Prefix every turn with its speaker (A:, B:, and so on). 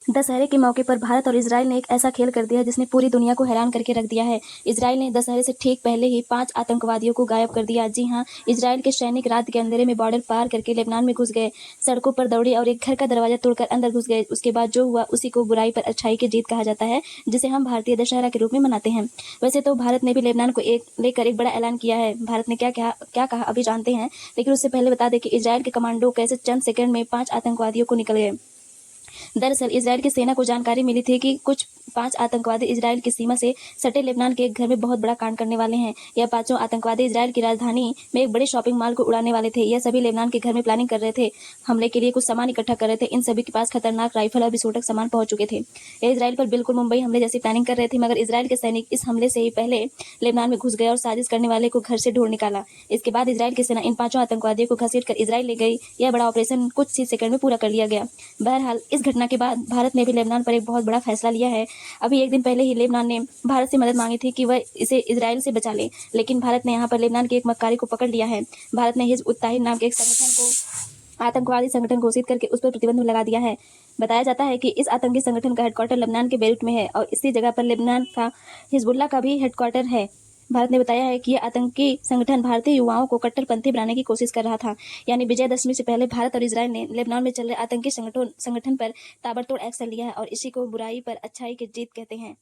A: दशहरे के मौके पर भारत और इजराइल ने एक ऐसा खेल कर दिया जिसने पूरी दुनिया को हैरान करके रख दिया है। इजराइल ने दशहरे से ठीक पहले ही 5 आतंकवादियों को गायब कर दिया। जी हां, इजराइल के सैनिक रात के अंधेरे में बॉर्डर पार करके लेबनान में घुस गए, सड़कों पर दौड़े और एक घर का दरवाजा तोड़कर अंदर घुस गए। उसके बाद जो हुआ उसी को बुराई पर अच्छाई की जीत कहा जाता है, जिसे हम भारतीय दशहरा के रूप में मनाते हैं। वैसे तो भारत ने भी लेबनान को लेकर एक बड़ा ऐलान किया है। भारत ने क्या कहा अभी जानते हैं, लेकिन उससे पहले बता दें कि इजराइल के कमांडो कैसे चंद सेकंड में 5 आतंकवादियों को निकल गए। दरअसल इजराइल की सेना को जानकारी मिली थी कि कुछ 5 आतंकवादी इजराइल की सीमा से सटे लेबनान के एक घर में बहुत बड़ा कांड करने वाले हैं। यह पांचों आतंकवादी इजराइल की राजधानी में एक बड़े शॉपिंग मॉल को उड़ाने वाले थे। यह सभी लेबनान के घर में प्लानिंग कर रहे थे, हमले के लिए कुछ सामान इकट्ठा कर रहे थे। इन सभी के पास खतरनाक राइफल और विस्फोटक सामान पहुंच चुके थे। ये इजराइल पर बिल्कुल मुंबई हमले जैसी प्लानिंग कर रहे थे, मगर इजराइल के सैनिक इस हमले से ही पहले लेबनान में घुस गए और साजिश करने वाले को घर से ढूंढ निकाला। इसके बाद इजराइल की सेना इन 5 आतंकवादियों को घसीटकर इजराइल ले गई। यह बड़ा ऑपरेशन कुछ ही सेकंड में पूरा कर लिया गया। बहरहाल, इस घटना के बाद भारत ने भी लेबनान पर एक बहुत बड़ा फैसला लिया है। अभी एक दिन पहले ही लेबनान ने भारत से मदद मांगी थी कि वह इसे इजराइल से बचा ले, लेकिन भारत ने यहाँ पर लेबनान के एक मक्कारी को पकड़ लिया है। भारत ने हिजबुत ताहरीर नाम के एक संगठन को आतंकवादी संगठन घोषित करके उस पर प्रतिबंध लगा दिया है। बताया जाता है कि इस आतंकी संगठन का हेडक्वार्टर लेबनान के बेरूत में है और इसी जगह पर लेबनान का हिजबुल्लाह का भी हेडक्वार्टर है। भारत ने बताया है कि यह आतंकी संगठन भारतीय युवाओं को कट्टरपंथी बनाने की कोशिश कर रहा था। यानी विजयदशमी से पहले भारत और इजराइल ने लेबनान में चल रहे आतंकी संगठन पर ताबड़तोड़ एक्शन लिया है और इसी को बुराई पर अच्छाई की जीत कहते हैं।